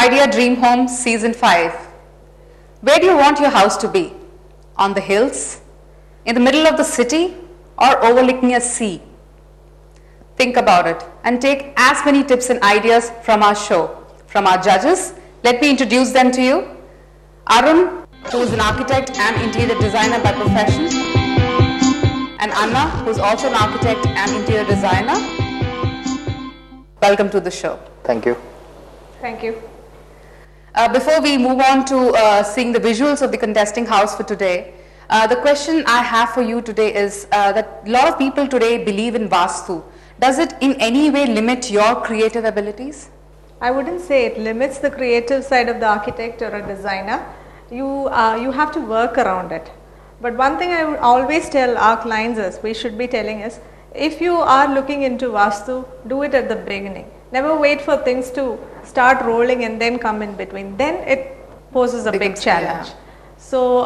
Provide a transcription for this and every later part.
Idea Dream Home Season 5. Where do you want your house to be? On the hills? In the middle of the city? Or overlooking a sea? Think about it and take as many tips and ideas from our show. From our judges, let me introduce them to you. Arun, who is an architect and interior designer by profession, and Anna, who is also an architect and interior designer. Welcome to the show. Thank you. Thank you. Before we move on to seeing the visuals of the contesting house for today, the question I have for you today is that a lot of people today believe in Vastu. Does it in any way limit your creative abilities? I wouldn't say it limits the creative side of the architect or a designer. You have to work around it. But one thing I would always tell our clients is, we should be telling is, if you are looking into Vastu, do it at the beginning. Never wait for things to start rolling and then come in between. Then it poses a big challenge. Yeah. So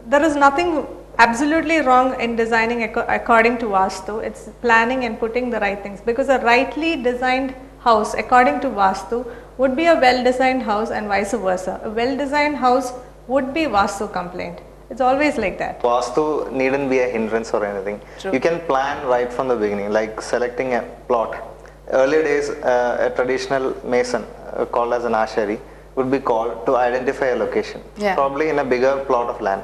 there is nothing absolutely wrong in designing according to Vastu. It's planning and putting the right things, because a rightly designed house according to Vastu would be a well designed house, and vice versa. A well designed house would be Vastu complaint. It's always like that. Vastu needn't be a hindrance or anything. True. You can plan right from the beginning, like selecting a plot. Earlier days, a traditional mason called as an ashari would be called to identify a location, probably in a bigger plot of land.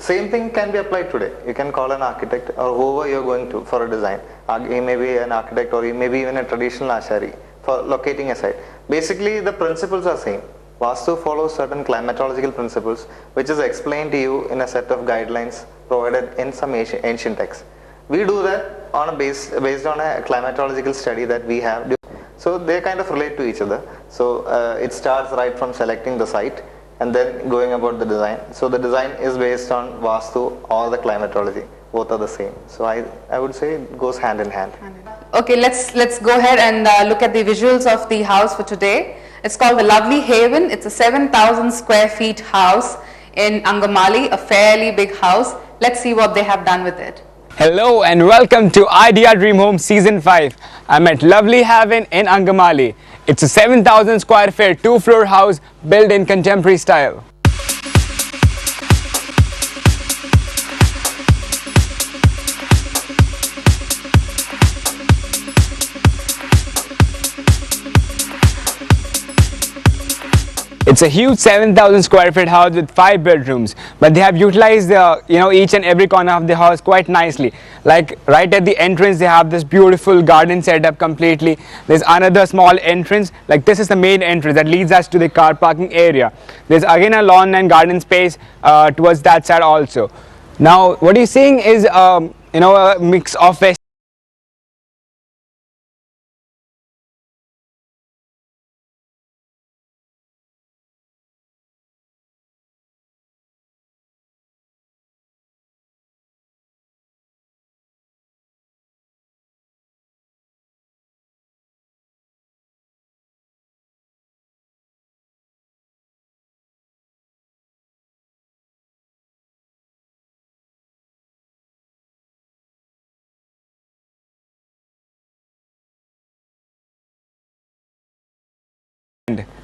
Same thing can be applied today. You can call an architect or whoever you're going to for a design. He may be an architect, or he may be even a traditional ashari for locating a site. Basically, the principles are same. Vastu follows certain climatological principles, which is explained to you in a set of guidelines provided in some ancient texts. We do that on a based on a climatological study that we have. So they kind of relate to each other. So it starts right from selecting the site and then going about the design. So the design is based on Vastu or the climatology. Both are the same. So I would say it goes hand in hand. Okay, let's go ahead and look at the visuals of the house for today. It's called the Lovely Haven. It's a 7,000 square feet house in Angamaly, a fairly big house. Let's see what they have done with it. Hello and welcome to Idea Dream Home Season 5. I'm at Lovely Haven in Angamaly. It's a 7,000 square feet 2-floor house built in contemporary style. It's a huge 7,000 square feet house with 5 bedrooms, but they have utilized each and every corner of the house quite nicely. Like right at the entrance, they have this beautiful garden set up completely. There's another small entrance, like this is the main entrance that leads us to the car parking area. There's again a lawn and garden space towards that side also. Now what you're seeing is a mix of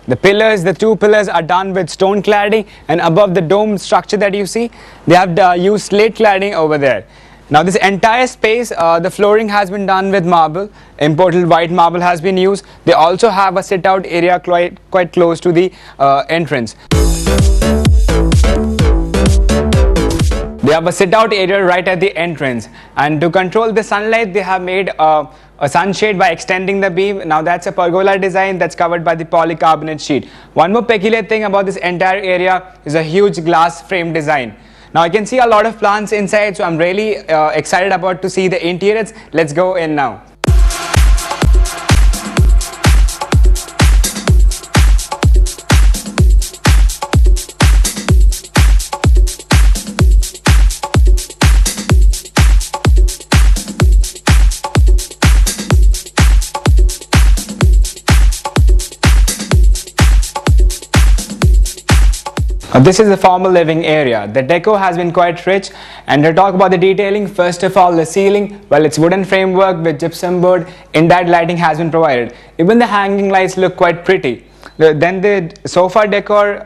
the pillars, the 2 pillars are done with stone cladding, and above the dome structure that you see, they have used slate cladding over there. Now this entire space, the flooring has been done with marble, imported white marble has been used. They also have a sit out area quite close to the entrance. They have a sit out area right at the entrance, and to control the sunlight they have made a sunshade by extending the beam. Now that's a pergola design that's covered by the polycarbonate sheet. One more peculiar thing about this entire area is a huge glass frame design. Now I can see a lot of plants inside, so I'm really excited about to see the interiors. Let's go in now. This is the formal living area. The deco has been quite rich, and to talk about the detailing, first of all the ceiling, well, it's wooden framework with gypsum board. Indirect lighting has been provided. Even the hanging lights look quite pretty. Then the sofa decor,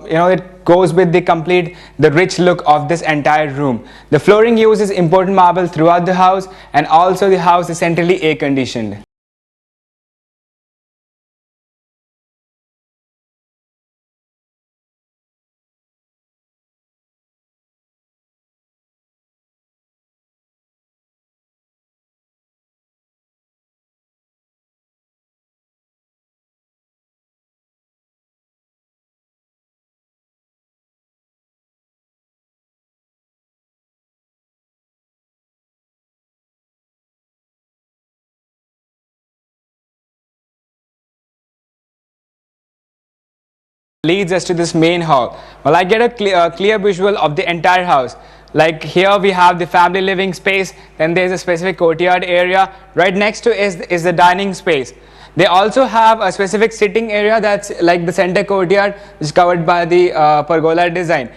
it goes with the rich look of this entire room. The flooring uses imported marble throughout the house, and also the house is centrally air conditioned. Leads us to this main hall. Well, I get a clear visual of the entire house. Like here we have the family living space, then there's a specific courtyard area. Right next to is the dining space. They also have a specific sitting area that's like the center courtyard, which is covered by the pergola design.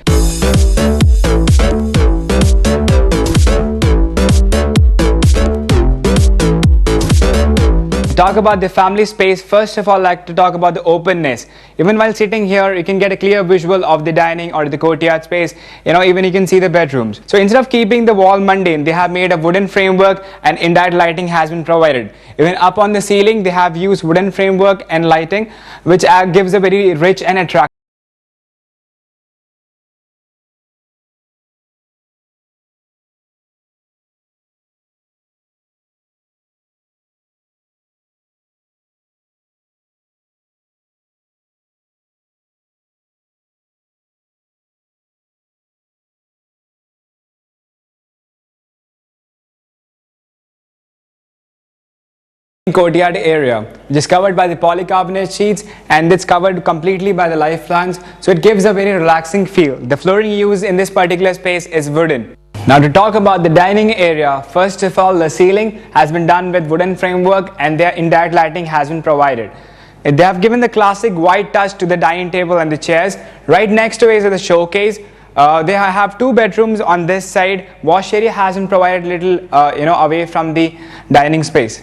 Talk about the family space. First of all, I like to talk about the openness. Even while sitting here, you can get a clear visual of the dining or the courtyard space. Even you can see the bedrooms. So instead of keeping the wall mundane, they have made a wooden framework and indirect lighting has been provided. Even up on the ceiling, they have used wooden framework and lighting, which gives a very rich and attractive. Courtyard area, which is covered by the polycarbonate sheets, and it's covered completely by the live plants, so it gives a very relaxing feel. The flooring used in this particular space is wooden. Now to talk about the dining area, first of all, the ceiling has been done with wooden framework and their indirect lighting has been provided. They have given the classic white touch to the dining table and the chairs. Right next to it is the showcase. They have two bedrooms on this side. Wash area has been provided little away from the dining space.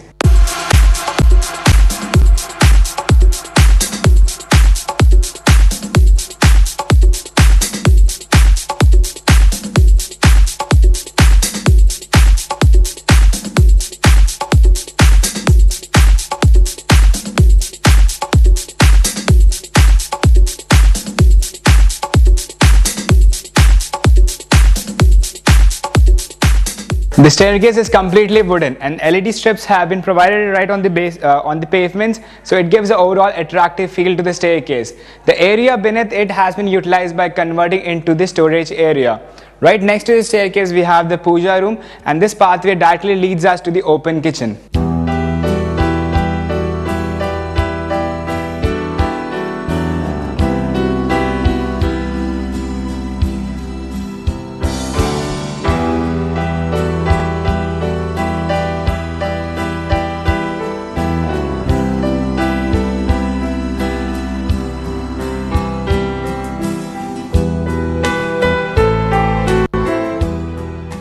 The staircase is completely wooden and LED strips have been provided right on the base on the pavements, so it gives an overall attractive feel to the staircase. The area beneath it has been utilized by converting into the storage area. Right next to the staircase we have the puja room, and this pathway directly leads us to the open kitchen.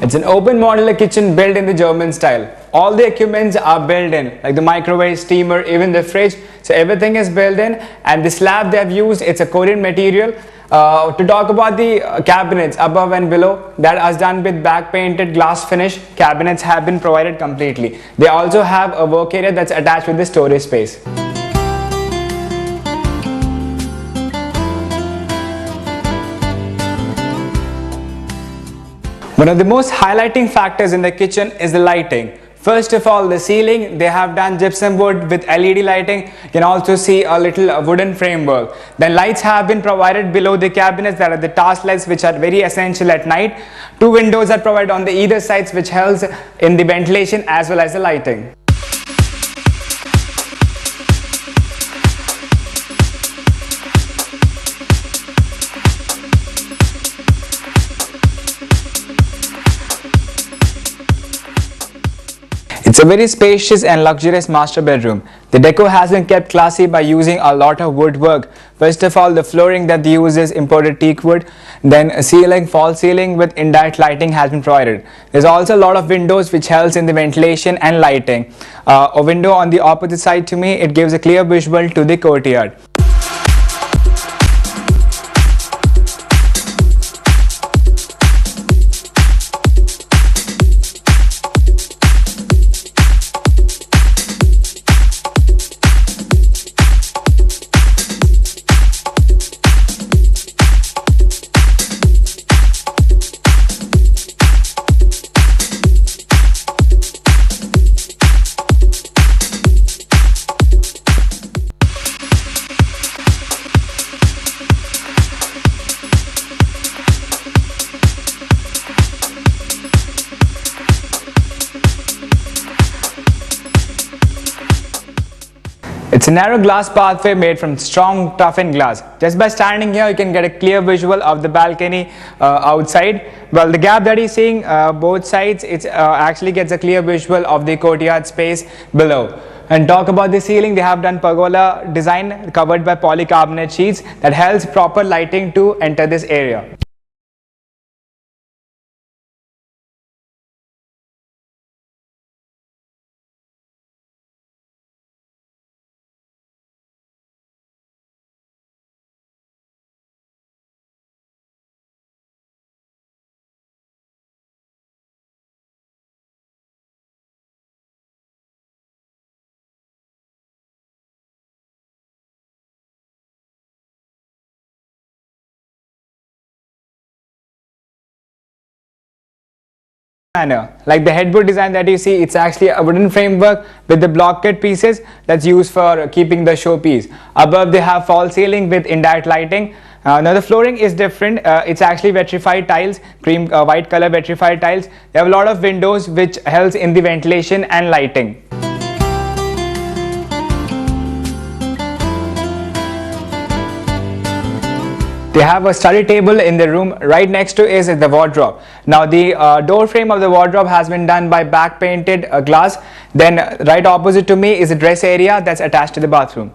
It's an open modular kitchen built in the German style. All the equipments are built in, like the microwave, steamer, even the fridge. So everything is built in, and the slab they have used, it's a Korean material. To talk about the cabinets above and below, that is done with back painted glass finish. Cabinets have been provided completely. They also have a work area that's attached with the storage space. One of the most highlighting factors in the kitchen is the lighting. First of all, the ceiling, they have done gypsum board with LED lighting. You can also see a little wooden framework. Then lights have been provided below the cabinets, that are the task lights, which are very essential at night. Two windows are provided on the either sides, which helps in the ventilation as well as the lighting. It's a very spacious and luxurious master bedroom. The decor has been kept classy by using a lot of woodwork. First of all, the flooring that they use is imported teak wood. Then a ceiling, false ceiling with indirect lighting has been provided. There's also a lot of windows which helps in the ventilation and lighting. A window on the opposite side to me, it gives a clear visual to the courtyard. It's a narrow glass pathway made from strong toughened glass. Just by standing here, you can get a clear visual of the balcony outside. Well, the gap that you're seeing both sides, it actually gets a clear visual of the courtyard space below. And talk about the ceiling, they have done pergola design covered by polycarbonate sheets that helps proper lighting to enter this area. Like the headboard design that you see, it's actually a wooden framework with the blockade pieces that's used for keeping the showpiece. Above they have false ceiling with indirect lighting. Now the flooring is different. It's actually vitrified tiles, cream white color vitrified tiles. They have a lot of windows which helps in the ventilation and lighting. They have a study table in the room. Right next to is the wardrobe. Now the door frame of the wardrobe has been done by back painted glass. Then right opposite to me is a dress area that's attached to the bathroom.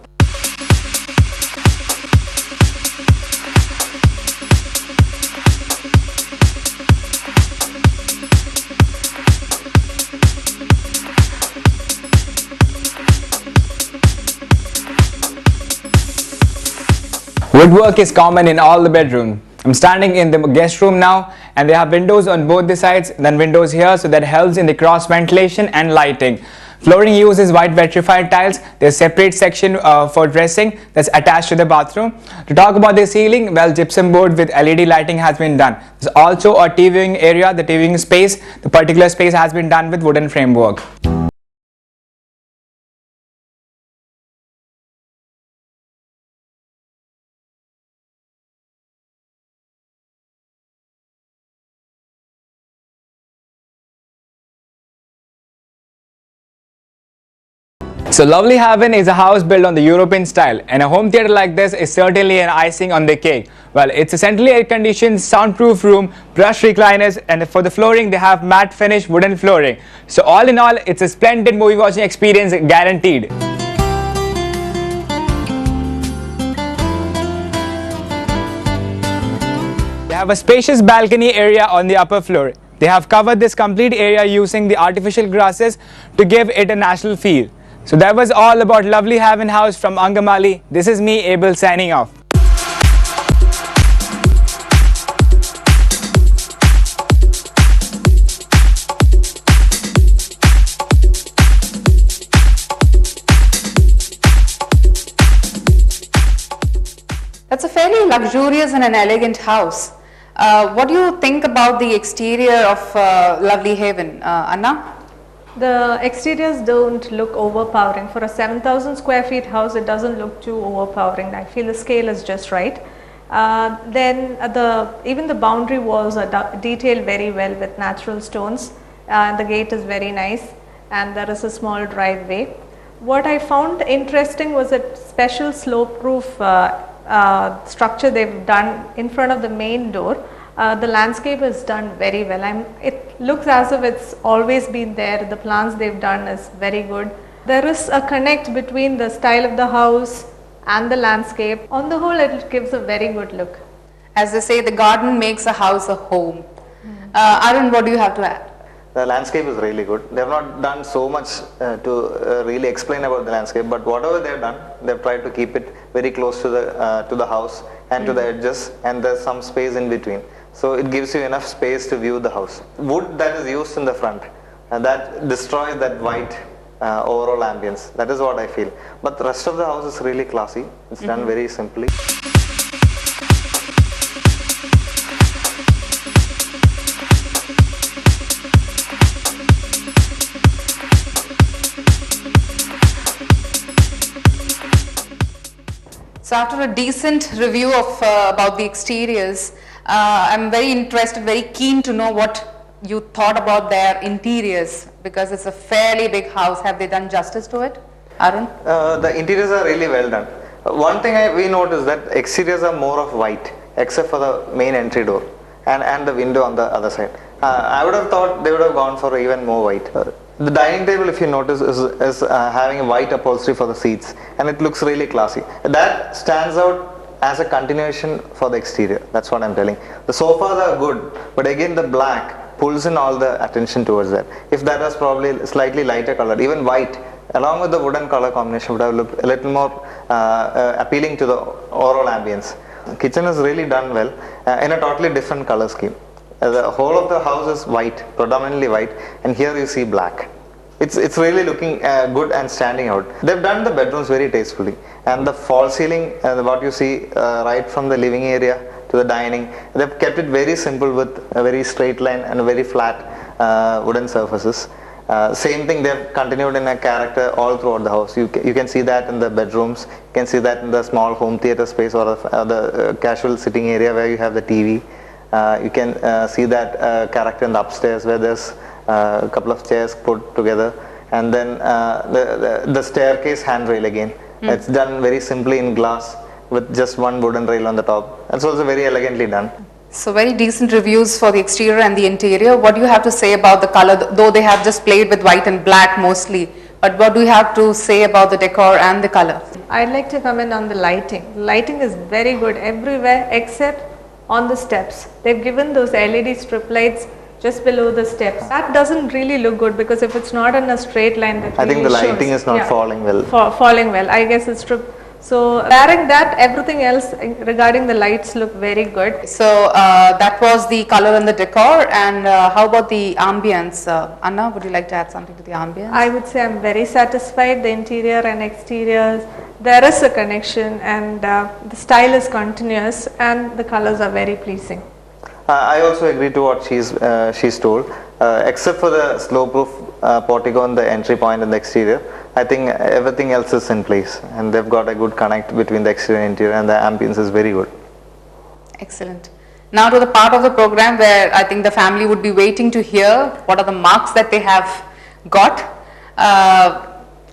Woodwork is common in all the bedrooms. I'm standing in the guest room now, and they have windows on both the sides, then windows here, so that helps in the cross ventilation and lighting. Flooring uses white vitrified tiles. There's a separate section for dressing that's attached to the bathroom. To talk about the ceiling, well, gypsum board with LED lighting has been done. There's also a TVing area, the TVing space. The particular space has been done with wooden framework. So Lovely Haven is a house built on the European style, and a home theatre like this is certainly an icing on the cake. Well, it's a centrally air-conditioned, soundproof room, brush recliners, and for the flooring they have matte finish wooden flooring. So all in all, it's a splendid movie watching experience guaranteed. They have a spacious balcony area on the upper floor. They have covered this complete area using the artificial grasses to give it a natural feel. So that was all about Lovely Haven House from Angamaly. This is me, Abel, signing off. That's a fairly luxurious and an elegant house. What do you think about the exterior of Lovely Haven, Anna? The exteriors don't look overpowering. For a 7,000 square feet house, it doesn't look too overpowering. I feel the scale is just right. Even the boundary walls are detailed very well with natural stones. The gate is very nice, and there is a small driveway. What I found interesting was a special slope roof structure they've done in front of the main door. The landscape is done very well. It looks as if it's always been there. The plans they've done is very good. There is a connect between the style of the house and the landscape. On the whole, it gives a very good look. As they say, the garden makes a house a home. Arun, what do you have to add? The landscape is really good. They have not done so much to really explain about the landscape, but whatever they have done, they have tried to keep it very close to the house and to the edges, and there's some space in between. So it gives you enough space to view the house. Wood that is used in the front, and that destroys that white overall ambience. That is what I feel. But the rest of the house is really classy. It's done very simply. So after a decent review of about the exteriors, I'm very interested, very keen to know what you thought about their interiors, because it's a fairly big house. Have they done justice to it? Arun? The interiors are really well done. One thing we noticed that exteriors are more of white, except for the main entry door and the window on the other side. I would have thought they would have gone for even more white. The dining table, if you notice, is having white upholstery for the seats, and it looks really classy. That stands out as a continuation for the exterior. That's what I'm telling. The sofas are good, but again the black pulls in all the attention towards that. If that was probably slightly lighter colored, even white, along with the wooden color combination, would have looked a little more appealing to the overall ambience. The kitchen is really done well in a totally different color scheme. The whole of the house is white, predominantly white, and here you see black. It's really looking good and standing out. They've done the bedrooms very tastefully, and the fall ceiling, what you see right from the living area to the dining, they've kept it very simple with a very straight line and very flat wooden surfaces. Same thing, they've continued in a character all throughout the house. You can see that in the bedrooms, you can see that in the small home theater space or the casual sitting area where you have the TV. You can see that character in the upstairs where there's a couple of chairs put together, and then the staircase handrail again. It's done very simply in glass with just one wooden rail on the top. It's also very elegantly done. So very decent reviews for the exterior and the interior. What do you have to say about the color, though they have just played with white and black mostly, but what do you have to say about the decor and the color? I'd like to comment on the lighting. Lighting is very good everywhere except on the steps. They've given those LED strip lights just below the steps. That doesn't really look good because if it's not in a straight line, that I think the really lighting shows. is not falling well. Falling well. I guess it's true. So barring that, everything else regarding the lights look very good. So that was the color and the decor, and how about the ambience? Anna, would you like to add something to the ambience? I would say I'm very satisfied. The interior and exteriors, there is a connection, and the style is continuous, and the colors are very pleasing. I also agree to what she's told. Except for the slow-proof portico on the entry point and the exterior, I think everything else is in place, and they've got a good connect between the exterior and interior, and the ambience is very good. Excellent. Now to the part of the program where I think the family would be waiting to hear what are the marks that they have got.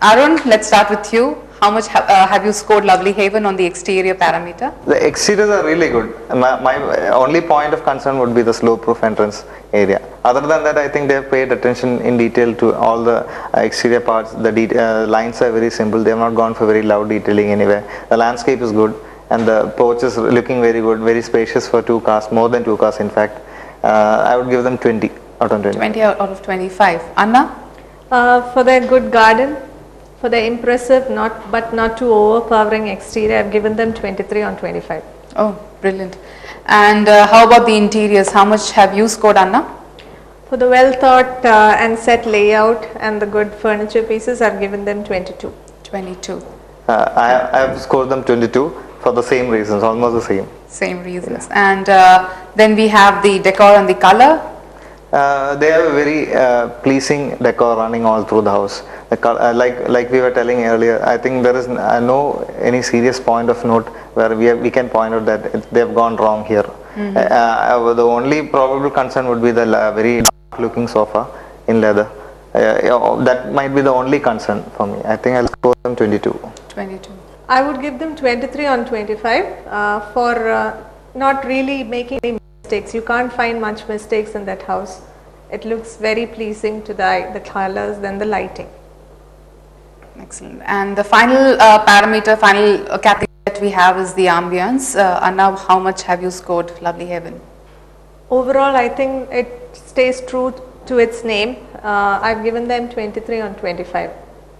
Arun, let's start with you. How much have you scored Lovely Haven on the exterior parameter? The exteriors are really good. My only point of concern would be the slow-proof entrance area. Other than that, I think they have paid attention in detail to all the exterior parts. The lines are very simple. They have not gone for very loud detailing anywhere. The landscape is good, and the porch is looking very good, very spacious for 2 cars, more than 2 cars in fact. I would give them 20 out of 20. 20 out of 25. Anna? For their good garden, for the impressive but not too overpowering exterior, I've given them 23 on 25. Oh, brilliant. And how about the interiors? How much have you scored, Anna? For the well thought and set layout and the good furniture pieces, I've given them 22. 22. I have scored them 22 for the same reasons, almost the same. Same reasons. Yeah. And then we have the decor and the color. They have a very pleasing decor running all through the house. Like we were telling earlier, I think there is any serious point of note where we can point out that they have gone wrong here. The only probable concern would be the very dark looking sofa in leather. That might be the only concern for me. I think I'll score them 22. 22. I would give them 23 on 25 for not really making any mistakes. You can't find much mistakes in that house. It looks very pleasing to the eye, the colors, then the lighting. Excellent. And the final category that we have is the ambience. Anna, how much have you scored Lovely Haven? Overall, I think it stays true to its name. I've given them 23 on 25.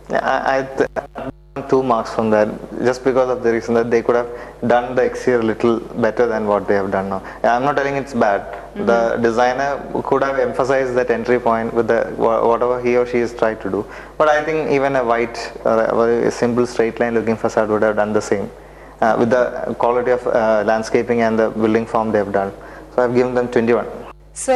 Yeah, I 2 marks from that, just because of the reason that they could have done the exterior a little better than what they have done now. I'm not telling it's bad. The designer could have emphasized that entry point with whatever he or she has tried to do. But I think even a white, a simple straight line looking facade would have done the same with the quality of landscaping and the building form they have done. So I've given them 21. So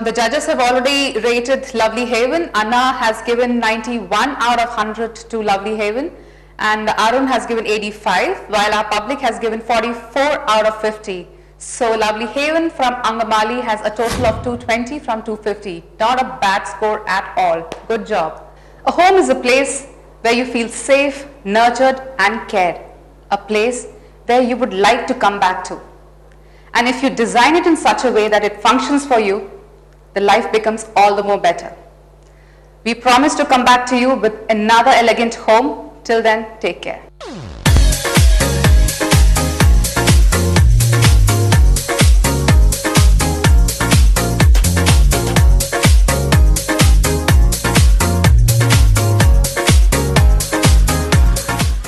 the judges have already rated Lovely Haven. Anna has given 91 out of 100 to Lovely Haven, and Arun has given 85, while our public has given 44 out of 50. So Lovely Haven from Angamaly has a total of 220 from 250. Not a bad score at all. Good job. A home is a place where you feel safe, nurtured and cared, a place where you would like to come back to. And if you design it in such a way that it functions for you, the life becomes all the more better. We promise to come back to you with another elegant home. Till then, take care.